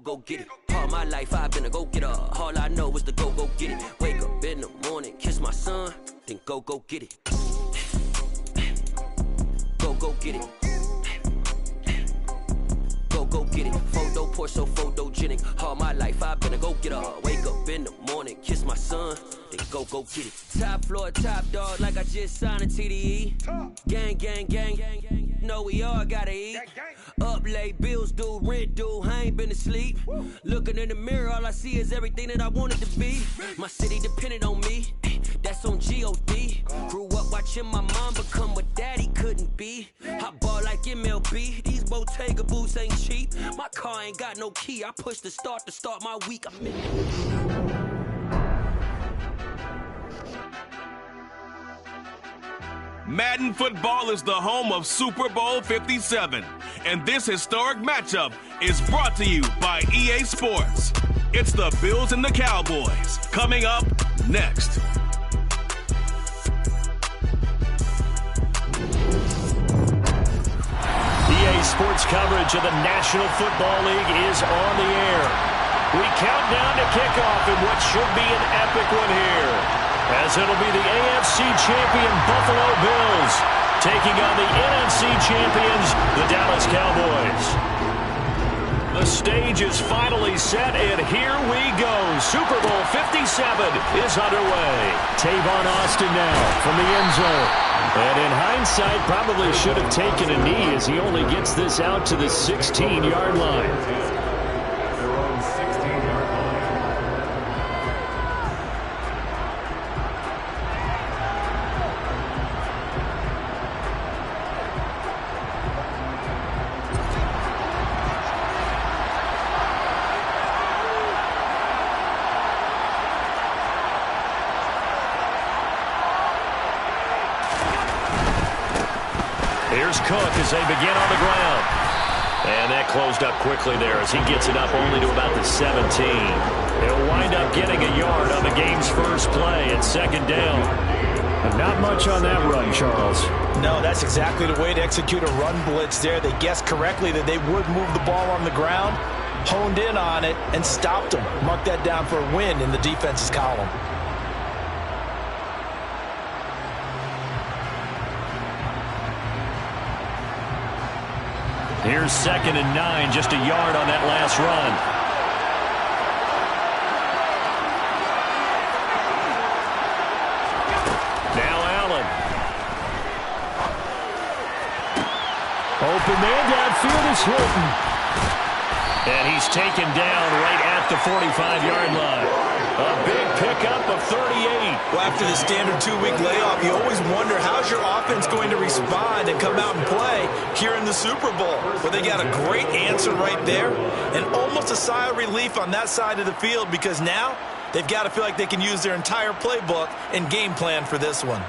Go get it. All my life I've been a go-getter. All I know is to go get it. Wake up in the morning, kiss my son, then go get it. Go get it. Go get it. Photo poor, so photogenic. All my life I've been a go-getter. Wake up in the morning, kiss my son, then go get it. Top floor, top dog, like I just signed a TDE. Gang, gang, gang, gang, gang. Know we all gotta eat. Up late, bills due, rent due, I ain't been asleep. Looking in the mirror, all I see is everything that I wanted to be. My city depended on me, that's on G.O.D. Grew up watching my mom become what daddy couldn't be. I ball like MLB, these Bottega boots ain't cheap. My car ain't got no key, I push the start to start my week. Madden Football is the home of Super Bowl 57, and this historic matchup is brought to you by EA Sports. It's the Bills and the Cowboys, coming up next. EA Sports coverage of the National Football League is on the air. We count down to kickoff in what should be an epic one here, as it'll be the AFC champion Buffalo Bills taking on the NFC champions, the Dallas Cowboys. The stage is finally set, and here we go. Super Bowl 57 is underway. Tavon Austin now from the end zone. And in hindsight, probably should have taken a knee as he only gets this out to the 16-yard line. Here's Cook as they begin on the ground. And that closed up quickly there as he gets it up only to about the 17. He'll wind up getting a yard on the game's first play at second down. Not much on that run, Charles. No, that's exactly the way to execute a run blitz there. They guessed correctly that they would move the ball on the ground, honed in on it, and stopped them. Mark that down for a win in the defense's column. Here's 2nd and 9, just a yard on that last run. Now Allen. Open man downfield is Hilton. And he's taken down right at the 45-yard line. A big pickup of 38. Well, after the standard 2-week layoff, you always wonder how's your offense going to respond and come out and play here in the Super Bowl. Well, they got a great answer right there and almost a sigh of relief on that side of the field because now they've got to feel like they can use their entire playbook and game plan for this one.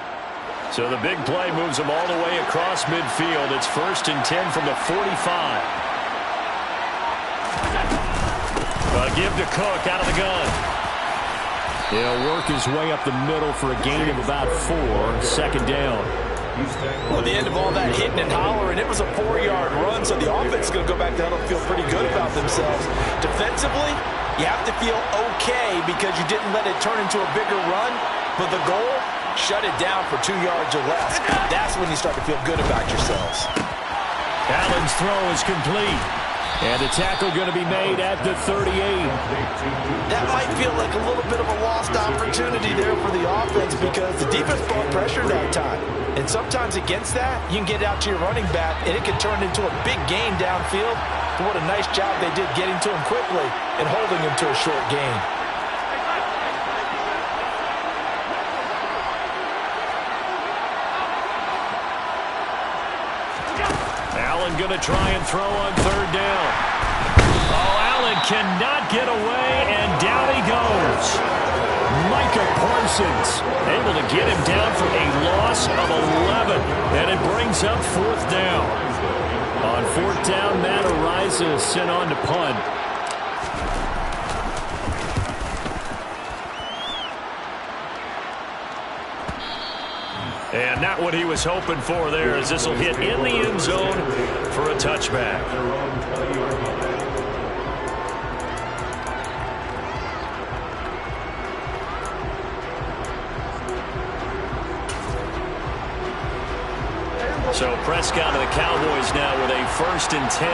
So the big play moves them all the way across midfield. It's 1st and 10 from the 45. Give to Cook out of the gun. He'll work his way up the middle for a gain of about 4, 2nd down. Well, at the end of all that hitting and hollering, it was a 4-yard run, so the offense is going to go back down and feel pretty good about themselves. Defensively, you have to feel okay because you didn't let it turn into a bigger run, but the goal, shut it down for 2 yards or less. That's when you start to feel good about yourselves. Allen's throw is complete. And the tackle going to be made at the 38. That might feel like a little bit of a lost opportunity there for the offense because the defense brought pressure that time. And sometimes against that, you can get out to your running back, and it can turn into a big gain downfield. But what a nice job they did getting to him quickly and holding him to a short gain. Allen going to try and throw on 3rd down. Oh, Allen cannot get away, and down he goes. Micah Parsons able to get him down for a loss of 11, and it brings up 4th down. On 4th down, Matt Araiza is sent on to punt. And not what he was hoping for there, as this will hit in the end zone for a touchback. So Prescott to the Cowboys now with a 1st and 10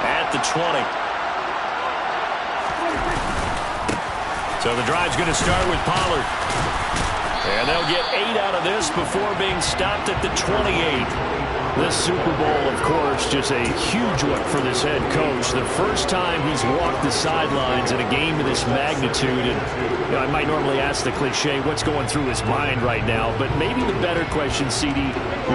at the 20. So the drive's going to start with Pollard. And they'll get 8 out of this before being stopped at the 28. This Super Bowl, of course, just a huge one for this head coach. The first time he's walked the sidelines in a game of this magnitude. And I might normally ask the cliche, what's going through his mind right now? But maybe the better question, CD,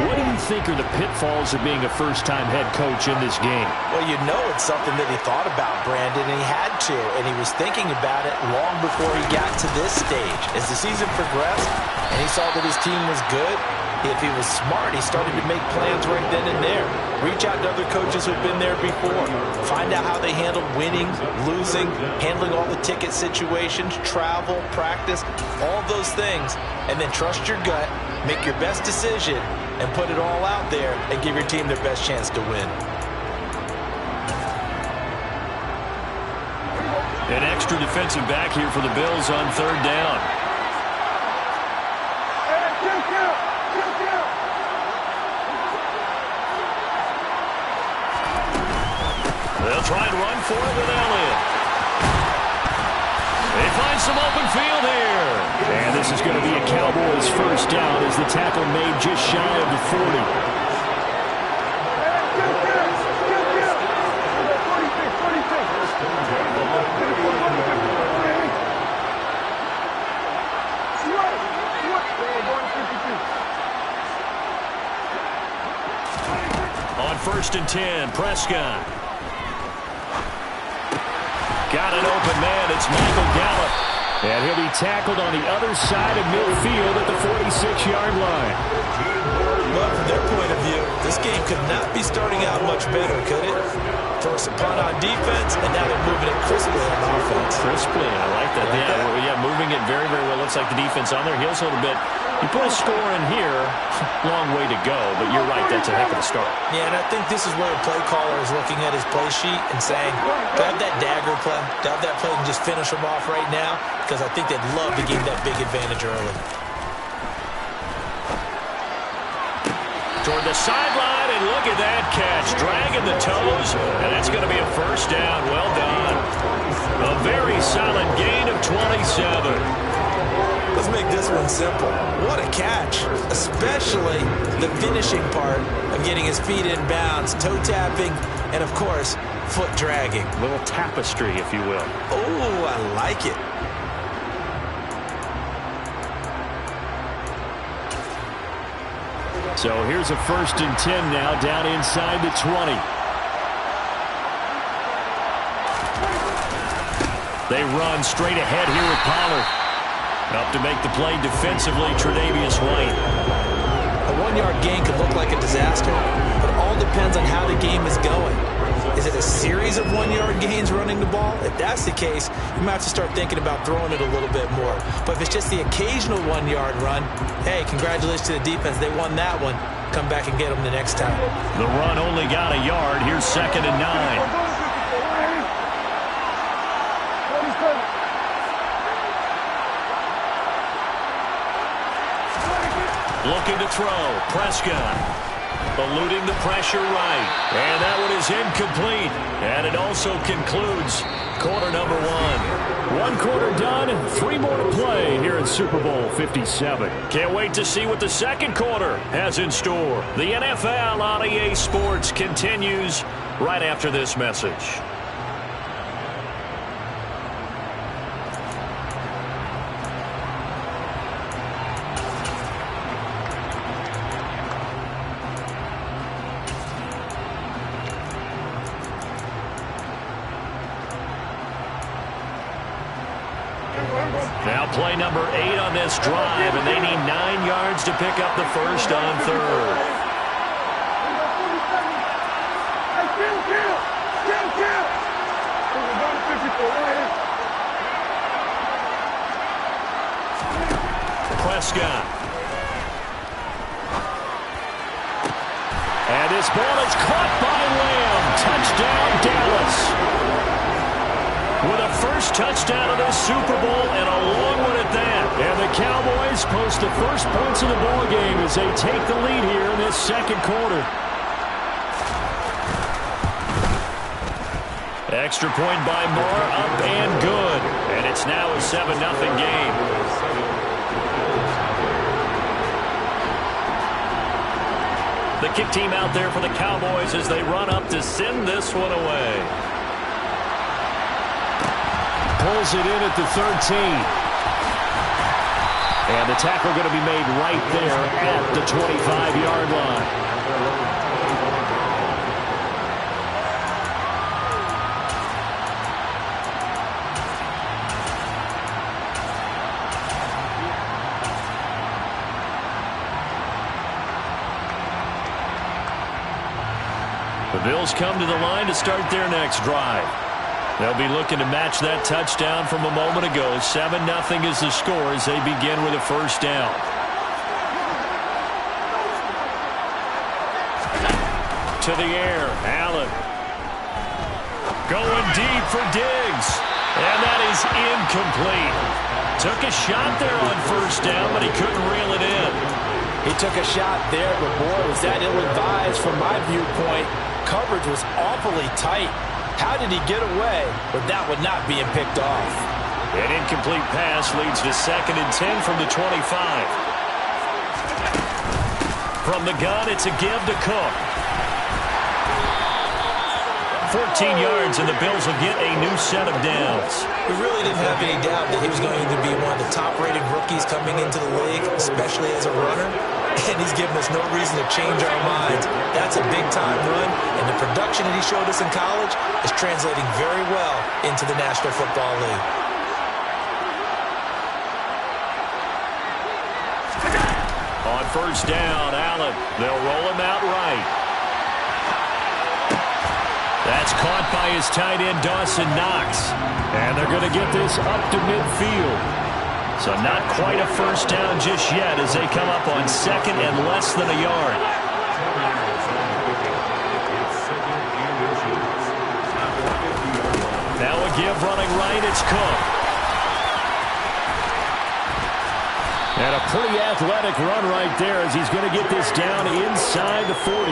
what do you think are the pitfalls of being a first-time head coach in this game? Well, you know it's something that he thought about, Brandon, and he had to. And he was thinking about it long before he got to this stage. As the season progressed and he saw that his team was good, if he was smart, he started to make plans right then and there. Reach out to other coaches who've been there before. Find out how they handled winning, losing, handling all the ticket situations, travel, practice, all those things. And then trust your gut, make your best decision, and put it all out there and give your team their best chance to win. An extra defensive back here for the Bills on 3rd down. They'll try and run for it with Elliott. They find some open field here. And this is going to be a Cowboys 1st down as the tackle made just shy of the 40. On 1st and 10, Prescott. Got an open man. It's Michael Gallup. And he'll be tackled on the other side of midfield at the 46-yard line. Well, from their point of view, this game could not be starting out much better, could it? First a punt on defense, and now they're moving it crisply on offense. Crisply, I like that. Yeah, moving it very, very well. Looks like the defense on their heels a little bit. You put a score in here, long way to go, but you're right, that's a heck of a start. Yeah, and I think this is where a play caller is looking at his play sheet and saying, do I have that dagger play? Do I have that play and just finish them off right now? Because I think they'd love to give that big advantage early. Toward the sideline, and look at that catch. Dragging the toes, and that's going to be a 1st down. Well done. A very solid gain of 27. Let's make this one simple. What a catch, especially the finishing part of getting his feet in bounds, toe tapping, and, of course, foot dragging. A little tapestry, if you will. Oh, I like it. So here's a 1st and 10 now down inside the 20. They run straight ahead here with Pollard. Up to make the play defensively, Tre'Davious White. A 1-yard gain could look like a disaster, but it all depends on how the game is going. Is it a series of 1-yard gains running the ball? If that's the case, you might have to start thinking about throwing it a little bit more. But if it's just the occasional 1-yard run, hey, congratulations to the defense. They won that one. Come back and get them the next time. The run only got a yard. Here's 2nd and 9. Looking to throw. Prescott. Eluding the pressure right. And that one is incomplete. And it also concludes quarter number 1. 1 quarter done, 3 more to play here in Super Bowl 57. Can't wait to see what the 2nd quarter has in store. The NFL on EA Sports continues right after this message. Now play number 8 on this drive, and they need 9 yards to pick up the first on 3rd. Prescott. And this ball is caught by Lamb. Touchdown, Dallas. with a first touchdown of this Super Bowl, and a long one at that. And the Cowboys post the first points of the ball game as they take the lead here in this second quarter. Extra point by Moore, up and good. And it's now a 7-0 game. The kick team out there for the Cowboys as they run up to send this one away. Pulls it in at the 13. And the tackle going to be made right there at the 25-yard line. The Bills come to the line to start their next drive. They'll be looking to match that touchdown from a moment ago. 7-0 is the score as they begin with a first down. To the air, Allen. Going deep for Diggs. And that is incomplete. Took a shot there on first down, but he couldn't reel it in. He took a shot there, but boy, was that ill-advised from my viewpoint. Coverage was awfully tight. How did he get away with that one not being picked off? An incomplete pass leads to 2nd and 10 from the 25. From the gun, it's a give to Cook. 14 yards, and the Bills will get a new set of downs. We really didn't have any doubt that he was going to be one of the top-rated rookies coming into the league, especially as a runner. And he's given us no reason to change our minds. That's a big-time run, and the production that he showed us in college is translating very well into the National Football League. On first down, Allen. They'll roll him out right. That's caught by his tight end, Dawson Knox. And they're going to get this up to midfield. So not quite a first down just yet as they come up on 2nd and less than a yard. Now a give running right, it's Cook. And a pretty athletic run right there as he's going to get this down inside the 40.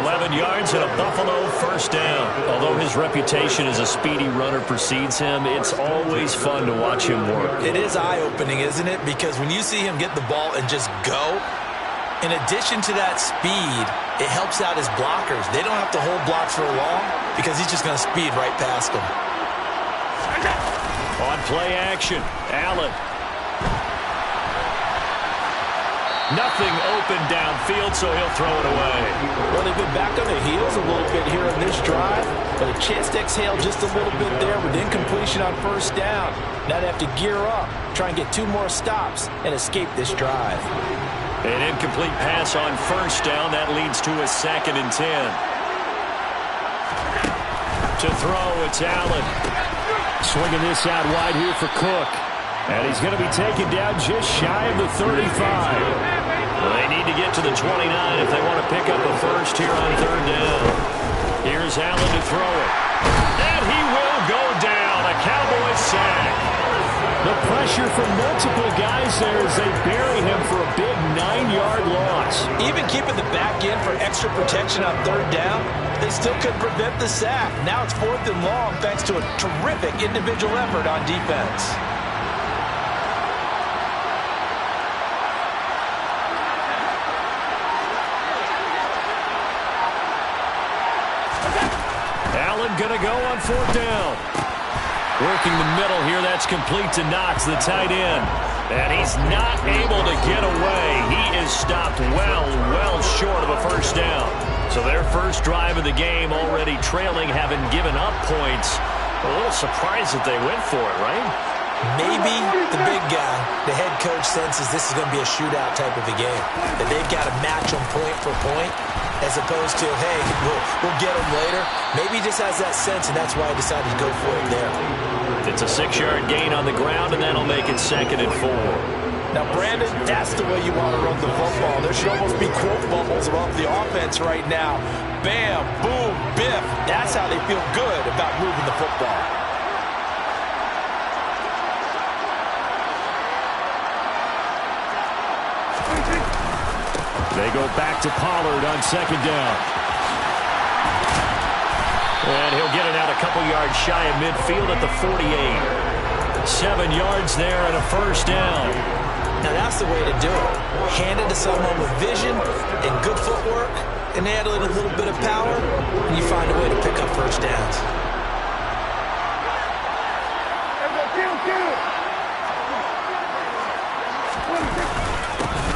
11 yards and a Buffalo first down. Although his reputation as a speedy runner precedes him, it's always fun to watch him work. It is eye-opening, isn't it? Because when you see him get the ball and just go, in addition to that speed, it helps out his blockers. They don't have to hold blocks for long because he's just going to speed right past them. On play action, Allen. Nothing open downfield, so he'll throw it away. Well, they've been back on their heels a little bit here in this drive, but a chance to exhale just a little bit there with incompletion on first down. Now they have to gear up, try and get 2 more stops, and escape this drive. An incomplete pass on first down. That leads to a 2nd and 10. To throw, it's Allen. Swinging this out wide here for Cook. And he's going to be taken down just shy of the 35. Well, they need to get to the 29 if they want to pick up a first here on 3rd down. Here's Allen to throw it. And he will go down. A Cowboys sack. The pressure from multiple guys there as they bury him for a big 9-yard loss. Even keeping the back end for extra protection on 3rd down, they still couldn't prevent the sack. Now it's 4th and long thanks to a terrific individual effort on defense. Going to go on 4th down. Working the middle here. That's complete to Knox, the tight end. And he's not able to get away. He is stopped well short of a first down. So their first drive of the game already trailing, having given up points. A little surprised that they went for it, right? Maybe the big guy, the head coach, senses this is going to be a shootout type of a game. That they've got to match them point for point, as opposed to, hey, we'll get them later. Maybe he just has that sense, and that's why he decided to go for it there. It's a 6-yard gain on the ground, and that'll make it 2nd and 4. Now, Brandon, that's the way you want to run the football. There should almost be quote bubbles about the offense right now. Bam, boom, biff. That's how they feel good about moving the football. They go back to Pollard on second down. And he'll get it out a couple yards shy of midfield at the 48. 7 yards there and a first down. Now that's the way to do it. Hand it to someone with vision and good footwork, and add a little bit of power, and you find a way to pick up first downs.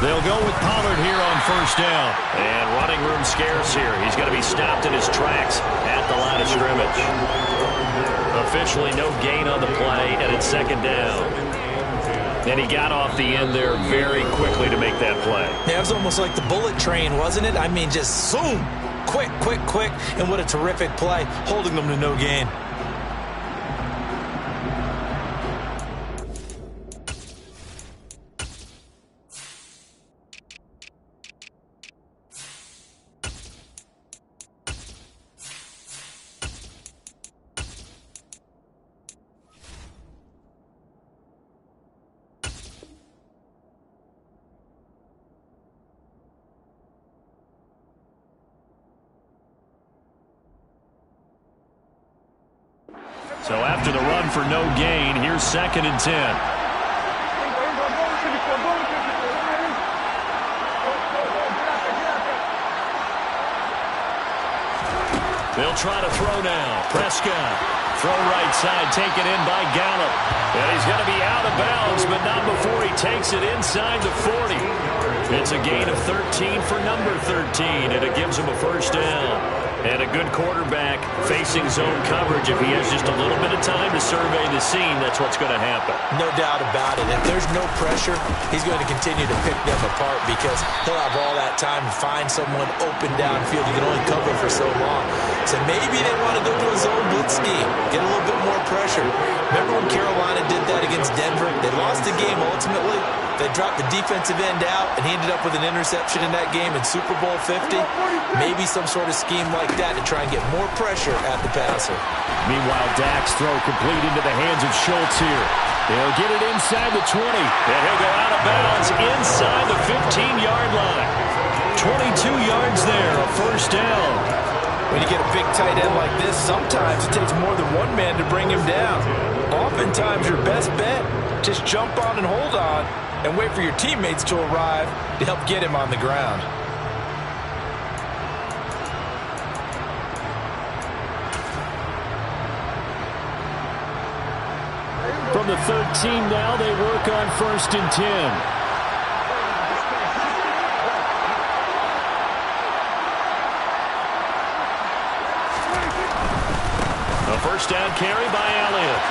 They'll go with Pollard here on first down. And running room scarce here. He's going to be stopped in his tracks at the line of scrimmage. Officially no gain on the play, and it's second down. And he got off the end there very quickly to make that play. Yeah, it was almost like the bullet train, wasn't it? I mean, just zoom. Quick, quick, quick. And what a terrific play, holding them to no gain. So after the run for no gain, here's second and 10. They'll try to throw now. Prescott. Throw right side, taken in by Gallup. And he's going to be out of bounds, but not before he takes it inside the 40. It's a gain of 13 for number 13, and it gives him a first down. And a good quarterback facing zone coverage. If he has just a little bit of time to survey the scene, that's what's going to happen. No doubt about it. If there's no pressure, he's going to continue to pick them apart because he'll have all that time to find someone open downfield. He can only cover for so long. So maybe they want to go to a zone blitz scheme, get a little bit more pressure. Remember when Carolina did that against Denver? They lost the game ultimately. They dropped the defensive end out, and he ended up with an interception in that game in Super Bowl 50. Maybe some sort of scheme like that to try and get more pressure at the passer. Meanwhile, Dak's throw complete into the hands of Schultz here. He'll get it inside the 20, and he'll go out of bounds inside the 15-yard line. 22 yards there, a first down. When you get a big tight end like this, sometimes it takes more than one man to bring him down. Oftentimes, your best bet, just jump on and hold on and wait for your teammates to arrive to help get him on the ground. From the 13 now, they work on first and 10. A first down carry by Elliott.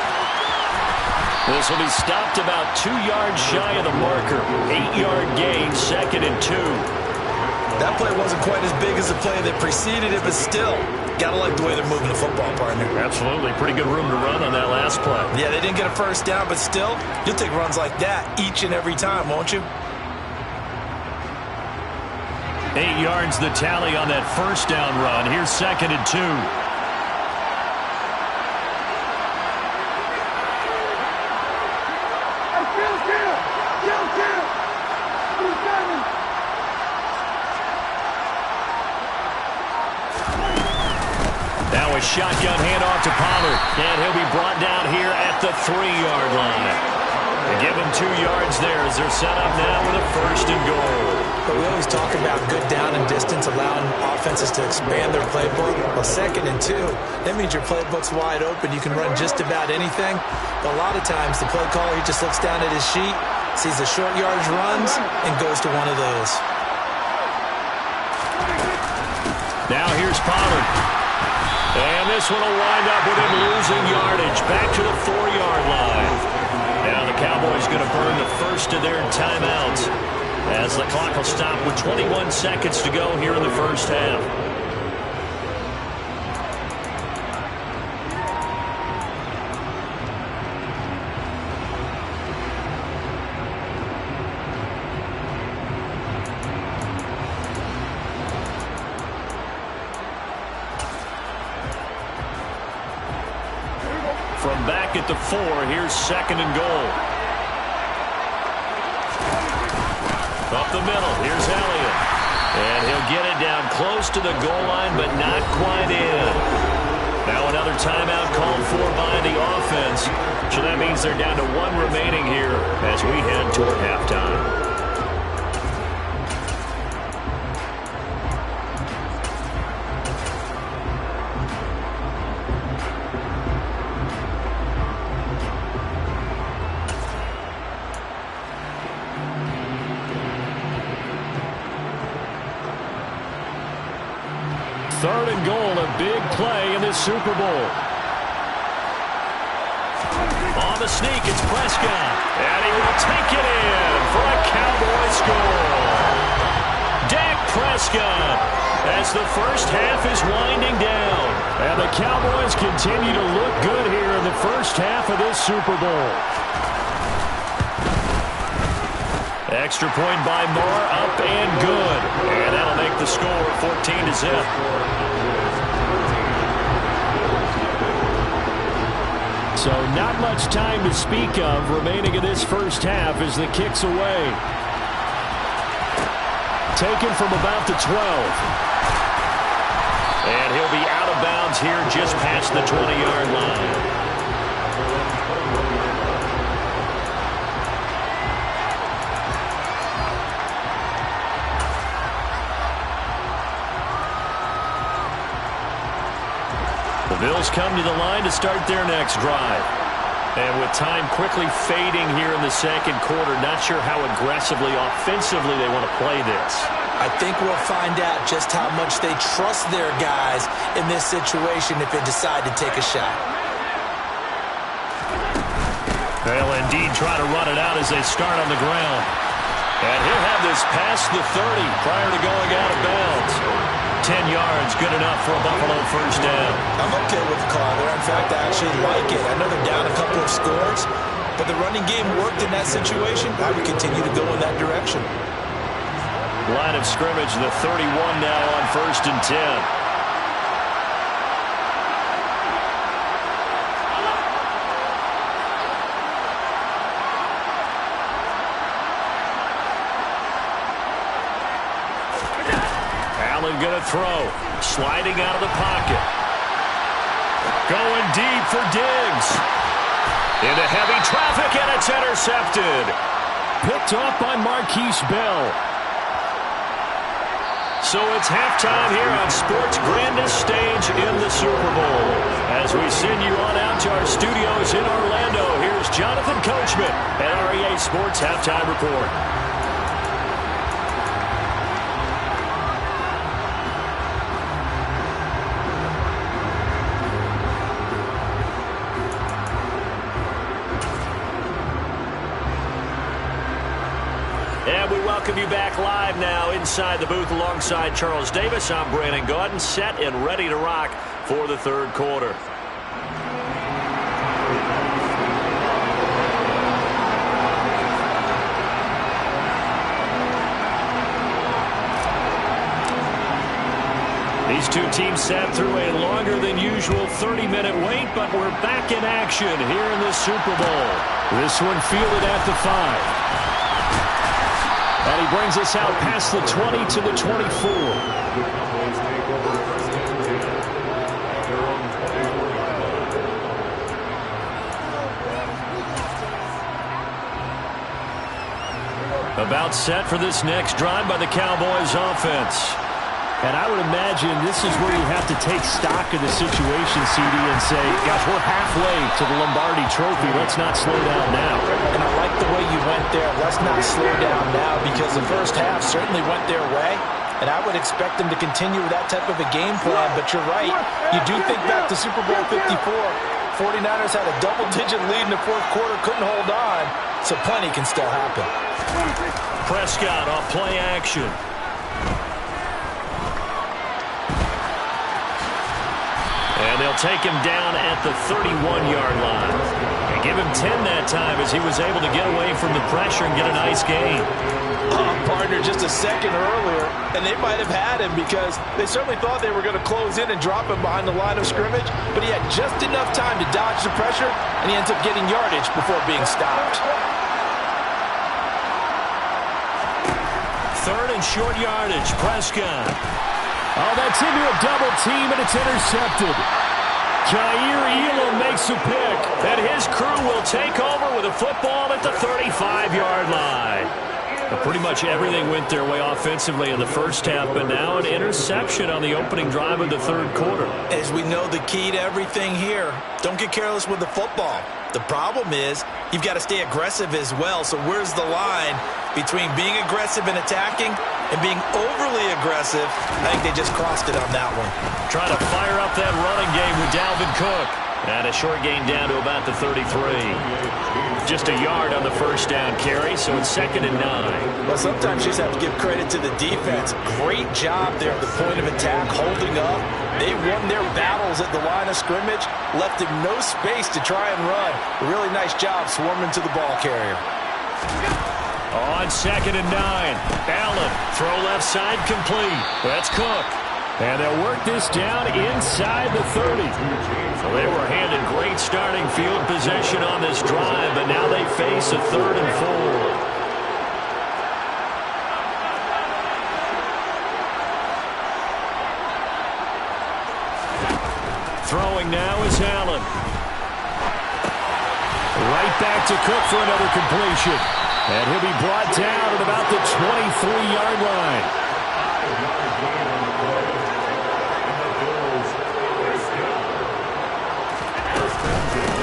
This will be stopped about 2 yards shy of the marker. 8-yard gain, second and 2. That play wasn't quite as big as the play that preceded it, but still, gotta like the way they're moving the football, partner. Absolutely. Pretty good room to run on that last play. Yeah, they didn't get a first down, but still, you'll take runs like that each and every time, won't you? 8 yards the tally on that first down run. Here's second and 2. Now a shotgun handoff to Pollard, and he'll be brought down here at the 3-yard line. They give him 2 yards there as they're set up now with a first and goal. But we always talk about good down and distance, allowing offenses to expand their playbook. Well, second and 2, that means your playbook's wide open. You can run just about anything. But a lot of times, the play caller, he just looks down at his sheet, sees the short yardage runs, and goes to one of those. Now here's Pollard. And this one will wind up with him losing yardage back to the 4-yard line. Now the Cowboys going to burn the first of their timeouts as the clock will stop with 21 seconds to go here in the first half. From back at the 4, here's second and goal. Up the middle, here's Elliott. And he'll get it down close to the goal line, but not quite in. Now another timeout called for by the offense. So that means they're down to 1 remaining here as we head toward halftime. Third and goal, a big play in this Super Bowl. On the sneak, it's Prescott. And he will take it in for a Cowboy score. Dak Prescott as the first half is winding down. And the Cowboys continue to look good here in the first half of this Super Bowl. Extra point by Moore, up and good. And that'll make the score 14-0. So not much time to speak of remaining in this first half as the kick's away. Taken from about the 12. And he'll be out of bounds here just past the 20-yard line. The Bills come to the line to start their next drive. And with time quickly fading here in the second quarter, not sure how aggressively, offensively they want to play this. I think we'll find out just how much they trust their guys in this situation if they decide to take a shot. They'll indeed try to run it out as they start on the ground. And he'll have this past the 30 prior to going out of bounds. 10 yards, good enough for a Buffalo first down. I'm okay with the call there. In fact, I actually like it. I know they're down a couple of scores, but the running game worked in that situation. I would continue to go in that direction. Line of scrimmage, the 31 now on 1st and 10. Going to throw. Sliding out of the pocket. Going deep for Diggs. Into heavy traffic, and it's intercepted. Picked off by Marquise Bell. So it's halftime here on sports' grandest stage in the Super Bowl. As we send you on out to our studios in Orlando, here's Jonathan Coachman at REA Sports Halftime Report. And we welcome you back live now inside the booth alongside Charles Davis. I'm Brandon Gaudin, set and ready to rock for the third quarter. These two teams sat through a longer than usual 30-minute wait, but we're back in action here in the Super Bowl. This one fielded at the 5. And he brings us out past the 20 to the 24. About set for this next drive by the Cowboys offense. And I would imagine this is where you have to take stock of the situation, CD, and say, gosh, we're halfway to the Lombardi Trophy. Let's not slow down now. And I like the way you went there. Let's not slow down now, because the first half certainly went their way. And I would expect them to continue with that type of a game plan. But you're right. You do think back to Super Bowl 54. 49ers had a double-digit lead in the fourth quarter, couldn't hold on. So plenty can still happen. Prescott off play action. And they'll take him down at the 31-yard line. And give him 10 that time as he was able to get away from the pressure and get a nice gain. Partner just a second earlier, and they might have had him because they certainly thought they were going to close in and drop him behind the line of scrimmage, but he had just enough time to dodge the pressure, and he ends up getting yardage before being stopped. third and short yardage. Prescott. Oh, that's into a double team, and it's intercepted. Jair Elam makes a pick. And his crew will take over with a football at the 35-yard line. But pretty much everything went their way offensively in the first half, but now an interception on the opening drive of the third quarter. As we know, the key to everything here, don't get careless with the football. The problem is you've got to stay aggressive as well. So where's the line between being aggressive and attacking and being overly aggressive? I think they just crossed it on that one. Trying to fire up that running game with Dalvin Cook. And a short gain down to about the 33. Just a yard on the first down carry, so it's 2nd and 9. Well, sometimes you just have to give credit to the defense. Great job there at the point of attack, holding up. They won their battles at the line of scrimmage, left him no space to try and run. A really nice job swarming to the ball carrier. On 2nd and 9, Allen, throw left side complete. That's Cook. And they'll work this down inside the 30. So they were handed great starting field position on this drive, but now they face a 3rd and 4. Throwing now is Allen. Right back to Cook for another completion. And he'll be brought down at about the 23-yard line.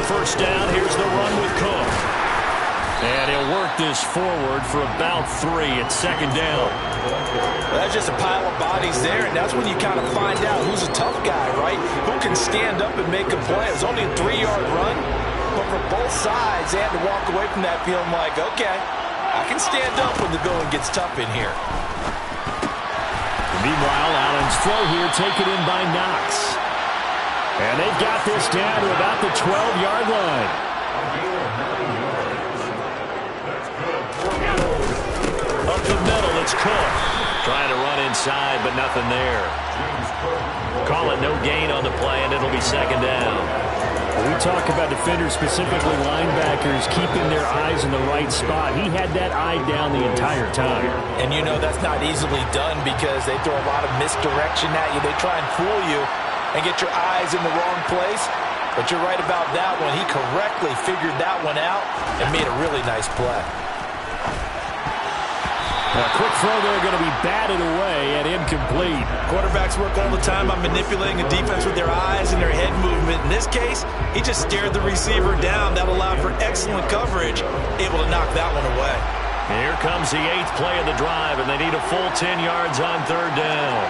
First down, here's the run with Cook. And he'll work this forward for about 3 at 2nd down. Well, that's just a pile of bodies there, and that's when you kind of find out who's a tough guy, right? Who can stand up and make a play. It was only a 3-yard run, but for both sides, they had to walk away from that feeling like, okay, I can stand up when the going gets tough in here. Meanwhile, Allen's throw here taken in by Knox. And they've got this down to about the 12-yard line. Up the middle, it's Cook. Trying to run inside, but nothing there. Call it no gain on the play, and it'll be 2nd down. We talk about defenders, specifically linebackers, keeping their eyes in the right spot. He had that eye down the entire time. And you know that's not easily done because they throw a lot of misdirection at you. They try and fool you and get your eyes in the wrong place. But you're right about that one. He correctly figured that one out and made a really nice play. A quick throw there going to be batted away and incomplete. Quarterbacks work all the time on manipulating a defense with their eyes and their head movement. In this case, he just stared the receiver down. That allowed for excellent coverage, able to knock that one away. Here comes the 8th play of the drive, and they need a full 10 yards on 3rd down.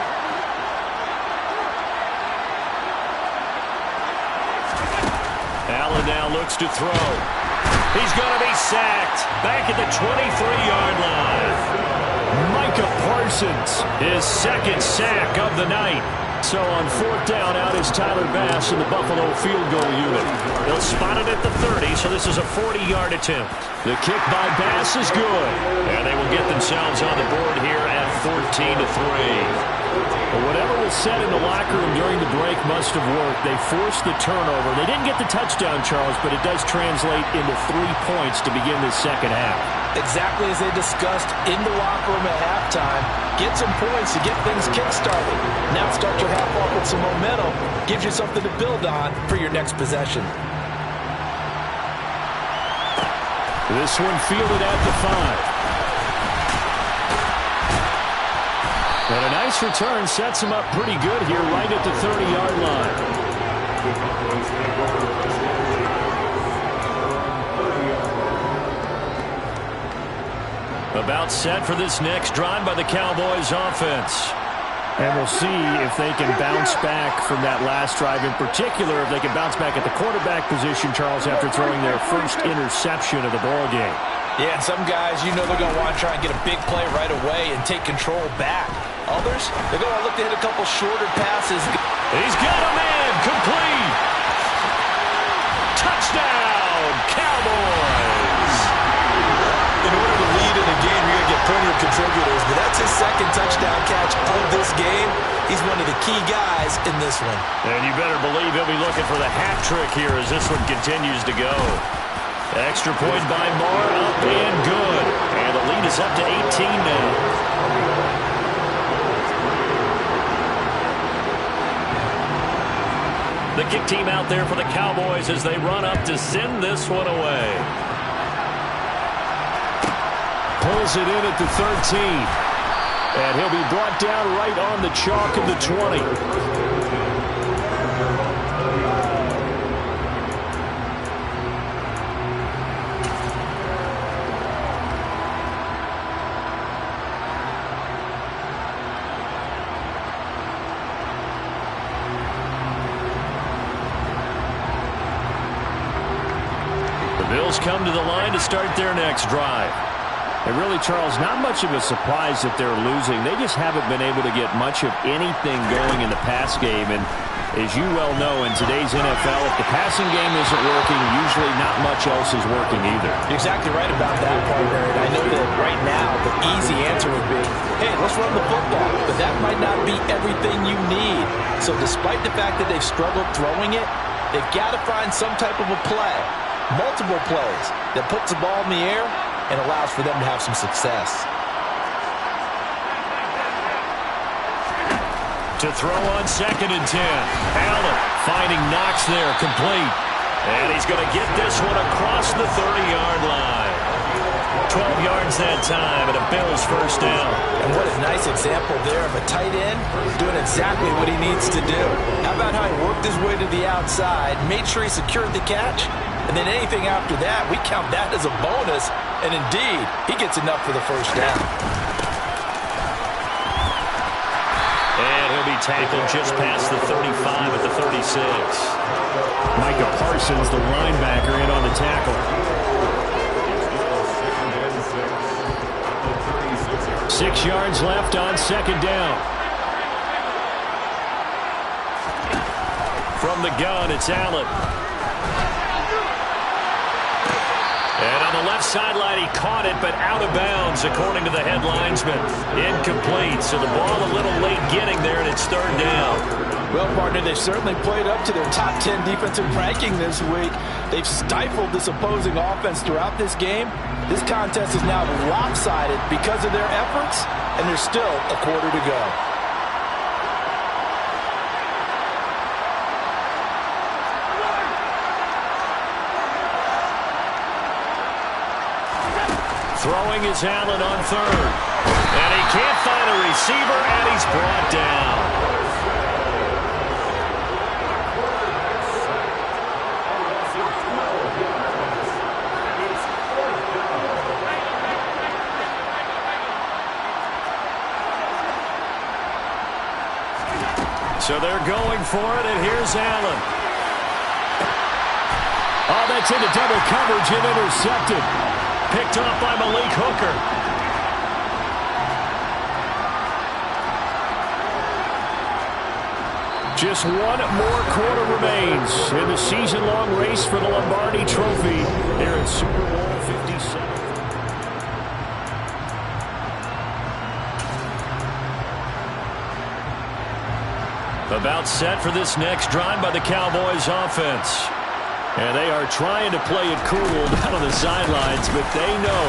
Allen now looks to throw. He's going to be sacked. Back at the 23-yard line. Micah Parsons, his 2nd sack of the night. So on 4th down, out is Tyler Bass in the Buffalo field goal unit. They'll spot it at the 30, so this is a 40-yard attempt. The kick by Bass is good. And they will get themselves on the board here at 14-3. But whatever was said in the locker room during the break must have worked. They forced the turnover. They didn't get the touchdown, Charles, but it does translate into 3 points to begin the second half. Exactly as they discussed in the locker room at halftime. Get some points to get things kick-started. Now start your half off with some momentum. Gives you something to build on for your next possession. This one fielded at the 5. And a nice return sets him up pretty good here right at the 30-yard line. About set for this next drive by the Cowboys offense. And we'll see if they can bounce back from that last drive. In particular, if they can bounce back at the quarterback position, Charles, after throwing their first interception of the ballgame. Yeah, and some guys, you know they're going to want to try and get a big play right away and take control back. Others, they're going to look to hit a couple shorter passes. He's got a man, complete. Touchdown, Cowboys. In order to lead in a game, you're going to get plenty of contributors, but that's his 2nd touchdown catch of this game. He's one of the key guys in this one. And you better believe he'll be looking for the hat trick here as this one continues to go. Extra point by Moore, up and good. And the lead is up to 18 now. The kick team out there for the Cowboys as they run up to send this one away. Pulls it in at the 13. And he'll be brought down right on the chalk of the 20. Bills come to the line to start their next drive. And really, Charles, not much of a surprise that they're losing. They just haven't been able to get much of anything going in the pass game. And as you well know, in today's NFL, if the passing game isn't working, usually not much else is working either. You're exactly right about that, partner. And I know that right now the easy answer would be, hey, let's run the football. But that might not be everything you need. So despite the fact that they've struggled throwing it, they've got to find some type of a play. Multiple plays that puts the ball in the air and allows for them to have some success. To throw on 2nd and 10. Allen finding Knox there, complete. And he's going to get this one across the 30-yard line. 12 yards that time, and a Bills first down. And what a nice example there of a tight end doing exactly what he needs to do. How about how he worked his way to the outside, made sure he secured the catch, and then anything after that, we count that as a bonus. And indeed, he gets enough for the first down. And he'll be tackled just past the 35 at the 36. Micah Parsons, the linebacker, in on the tackle. 6 yards left on 2nd down. From the gun, it's Allen. And on the left sideline, he caught it, but out of bounds, according to the head linesman. Incomplete, so the ball a little late getting there, and it's 3rd down. Well, partner, they've certainly played up to their top 10 defensive ranking this week. They've stifled this opposing offense throughout this game. This contest is now lopsided because of their efforts, and there's still a quarter to go. Throwing is Allen on 3rd. And he can't find a receiver, and he's brought down. So they're going for it, and here's Allen. Oh, that's into double coverage and intercepted. Picked off by Malik Hooker. Just one more quarter remains in the season-long race for the Lombardi Trophy here at Super Bowl 57. About set for this next drive by the Cowboys offense. And they are trying to play it cool down on the sidelines, but they know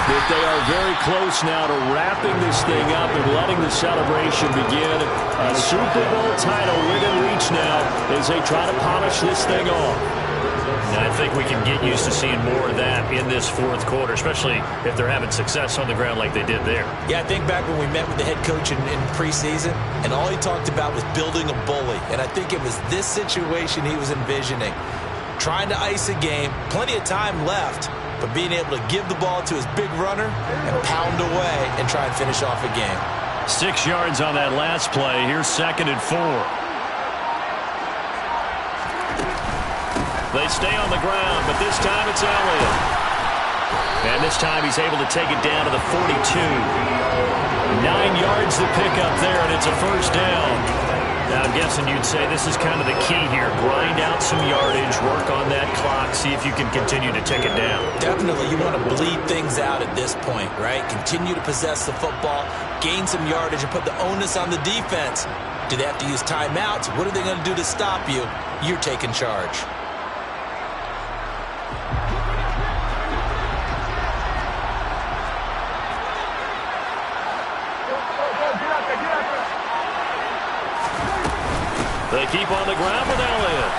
that they are very close now to wrapping this thing up and letting the celebration begin. A Super Bowl title within reach now as they try to polish this thing off. And I think we can get used to seeing more of that in this 4th quarter, especially if they're having success on the ground like they did there. Yeah, I think back when we met with the head coach in preseason, and all he talked about was building a bully. And I think it was this situation he was envisioning. Trying to ice a game, plenty of time left, but being able to give the ball to his big runner and pound away and try and finish off a game. 6 yards on that last play. Here's 2nd and 4. They stay on the ground, but this time it's Elliott. And this time he's able to take it down to the 42. 9 yards to pick up there, and it's a first down. Now, I'm guessing you'd say this is kind of the key here. Grind out some yardage, work on that clock, see if you can continue to take it down. Definitely, you want to bleed things out at this point, right? Continue to possess the football, gain some yardage, and put the onus on the defense. Do they have to use timeouts? What are they going to do to stop you? You're taking charge. They keep on the ground with Elliott.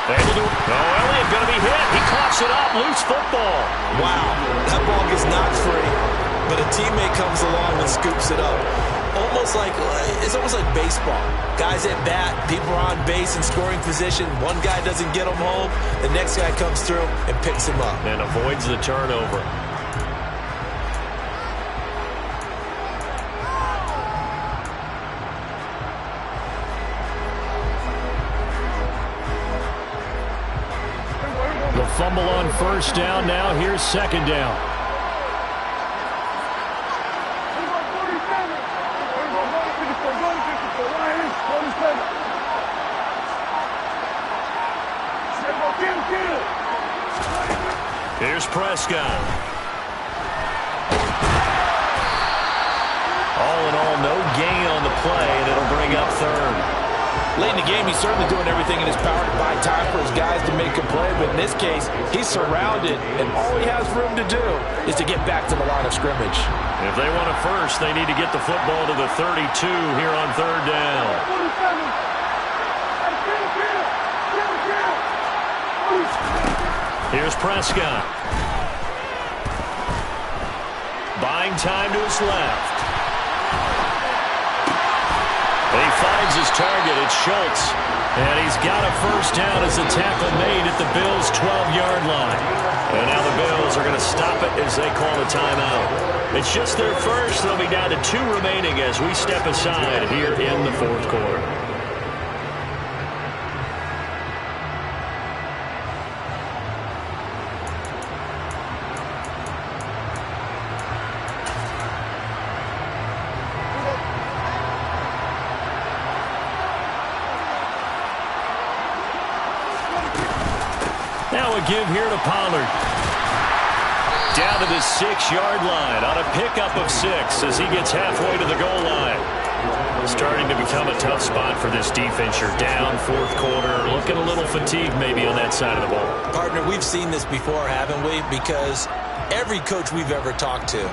Elliott going to be hit. He coughs it up. Loose football. Wow, that ball gets knocked free, but a teammate comes along and scoops it up. It's almost like baseball. Guys at bat, people are on base in scoring position. One guy doesn't get him home. The next guy comes through and picks him up. And avoids the turnover. The fumble on first down. Now here's second down. Here's Prescott. All in all, no gain on the play, and it'll bring up third. Late in the game, he's certainly doing everything in his power to buy time for his guys to make a play, but in this case, he's surrounded, and all he has room to do is to get back to the line of scrimmage. If they want it first, they need to get the football to the 32 here on third down. Here's Prescott. Buying time to his left. He finds his target. It's Schultz. And he's got a first down as the tackle made at the Bills' 12-yard line. And now the Bills are going to stop it as they call a timeout. It's just their first. They'll be down to 2 remaining as we step aside here in the fourth quarter. Now a give here to Pollard. Down to the 6-yard line on a pickup of 6 as he gets halfway to the goal line. Starting to become a tough spot for this defense. You're down fourth quarter, looking a little fatigued maybe on that side of the ball. Partner, we've seen this before, haven't we? Because every coach we've ever talked to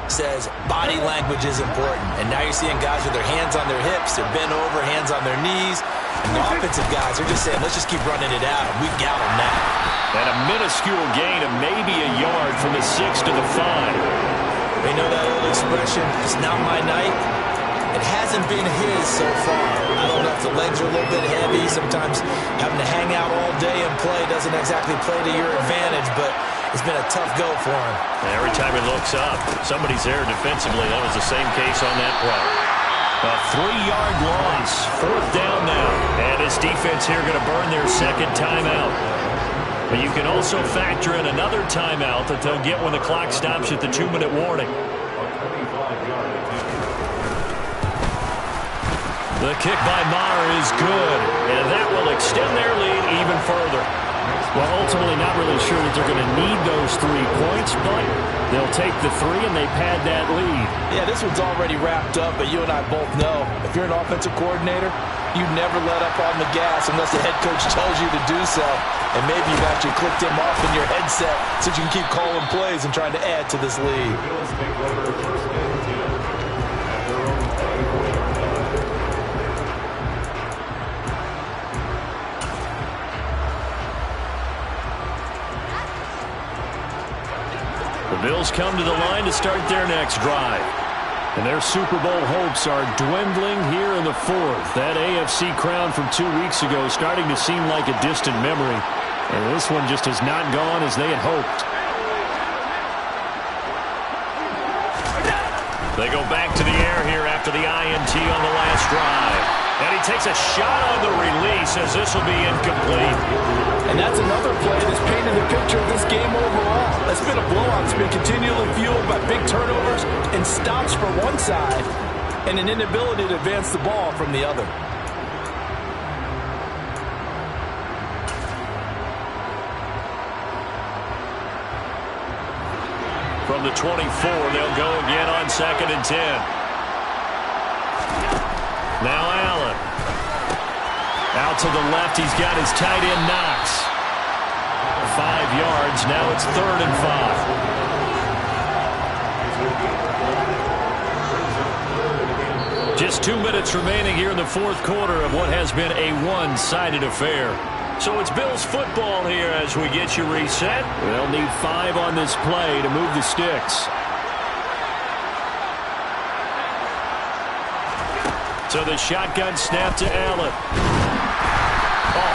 says body language is important. And now you're seeing guys with their hands on their hips, they're bent over, hands on their knees. And the offensive guys are just saying, let's just keep running it out. We've got them now. And a minuscule gain of maybe a yard from the 6 to the 5. They know that old expression, it's not my night. It hasn't been his so far. I don't know if the legs are a little bit heavy. Sometimes having to hang out all day and play doesn't exactly play to your advantage, but it's been a tough go for him. And every time he looks up, somebody's there defensively. That was the same case on that play. A 3-yard loss. Fourth down now. And his defense here going to burn their second timeout. But you can also factor in another timeout that they'll get when the clock stops at the 2-minute warning. The kick by Maher is good, and that will extend their lead even further. Well, ultimately not really sure that they're going to need those 3 points, but they'll take the 3 and they pad that lead. Yeah, this one's already wrapped up, but you and I both know if you're an offensive coordinator, you never let up on the gas unless the head coach tells you to do so. And maybe you've actually clicked him off in your headset so you can keep calling plays and trying to add to this lead. The Bills come to the line to start their next drive. And their Super Bowl hopes are dwindling here in the fourth. That AFC crown from 2 weeks ago starting to seem like a distant memory. And this one just has not gone as they had hoped. They go back to the air here after the INT on the last drive. And he takes a shot on the release as this will be incomplete. And that's another play that's painted the picture of this game overall. It's been a blowout. It's been continually fueled by big turnovers and stops for one side and an inability to advance the ball from the other. From the 24, they'll go again on 2nd and 10. Now Allen. Out to the left, he's got his tight end Knox. 5 yards, now it's 3rd and 5. Just 2 minutes remaining here in the fourth quarter of what has been a one-sided affair. So it's Bills football here as we get you reset. They'll need 5 on this play to move the sticks. So the shotgun snap to Allen.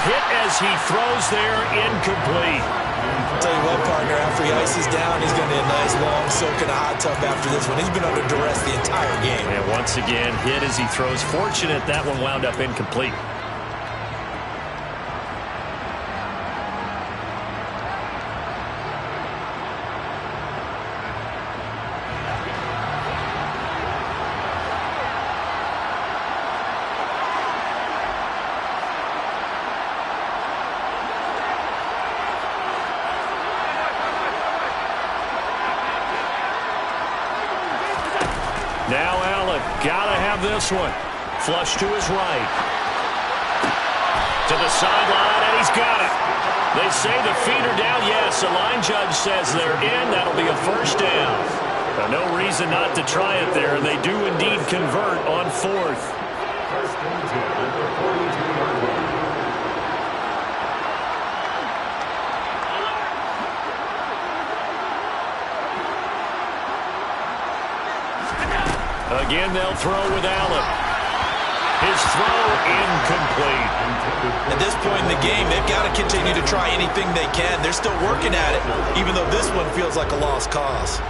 Hit as he throws there, incomplete. I'll tell you what, partner, after he ices down, he's going to be a nice long soak in a hot tub after this one. He's been under duress the entire game. And once again, hit as he throws. Fortunate that one wound up incomplete. Now Allen, gotta have this one. Flush to his right. To the sideline, and he's got it. They say the feet are down. Yes, the line judge says they're in. That'll be a first down. But no reason not to try it there. They do indeed convert on fourth. Again, they'll throw with Allen. His throw incomplete. At this point in the game, they've got to continue to try anything they can. They're still working at it, even though this one feels like a lost cause.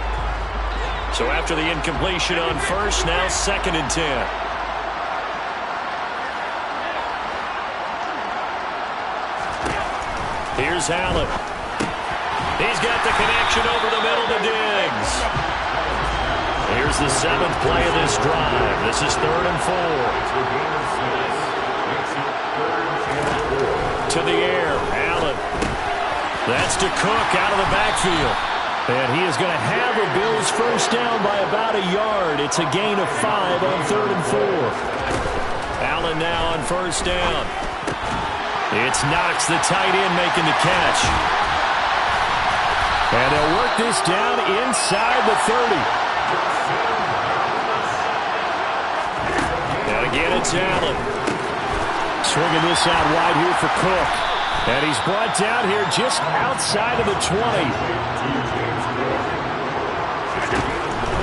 So after the incompletion on first, now 2nd and 10. Here's Allen. He's got the connection over the middle to Diggs. Here's the 7th play of this drive. This is 3rd and 4. To the air, Allen. That's to Cook out of the backfield. And he is going to have a Bills first down by about a yard. It's a gain of 5 on 3rd and 4. Allen now on first down. It's Knox, the tight end, making the catch. And they'll work this down inside the 30. And again, it's Allen. Swinging this out wide here for Cook. And he's brought down here just outside of the 20.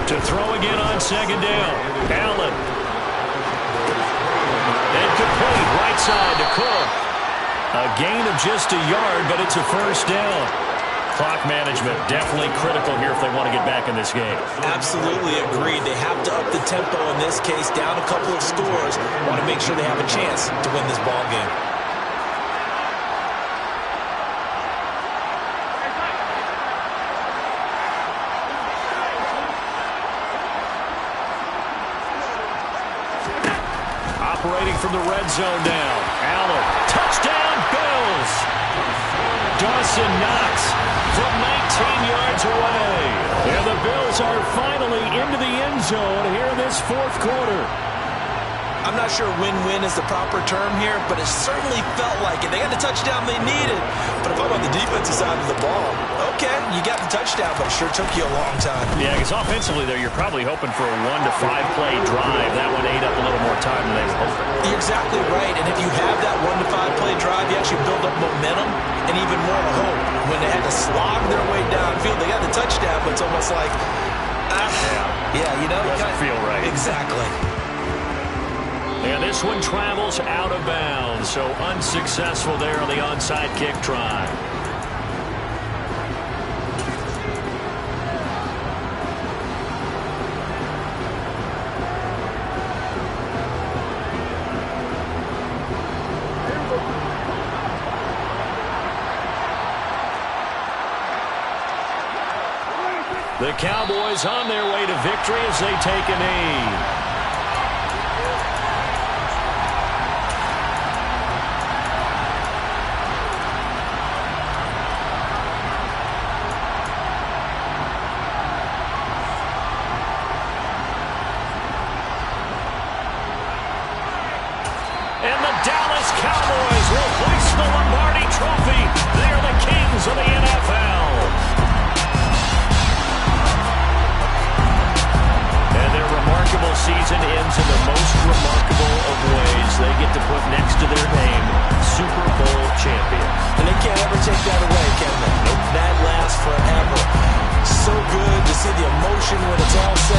To throw again on 2nd down. Allen. And complete right side to Cook. A gain of just a yard, but it's a first down. Clock management definitely critical here if they want to get back in this game. Absolutely agreed. They have to up the tempo in this case, down a couple of scores. Want to make sure they have a chance to win this ball game. Operating from the red zone now. Allen. Touchdown, Bills. Dawson Knox from 19 yards away. And the Bills are finally into the end zone here in this fourth quarter. I'm not sure win-win is the proper term here, but it certainly felt like it. They got the touchdown they needed. But if I'm on the defensive side of the ball, okay, you got the touchdown, but it sure took you a long time. Yeah, because offensively there, you're probably hoping for a 1 to 5 play drive. That one ate up a little more time than they were hoping. You're exactly right. And if you have that 1 to 5 play drive, you actually build up momentum and even more hope. When they had to slog their way downfield, they got the touchdown, but it's almost like, you know, it doesn't feel right. Exactly. And this one travels out of bounds, so unsuccessful there on the onside kick try. The Cowboys on their way to victory as they take a knee. And the Dallas Cowboys will hoist the Lombardi Trophy. They are the kings of the NFL. And their remarkable season see the emotion when it's all said.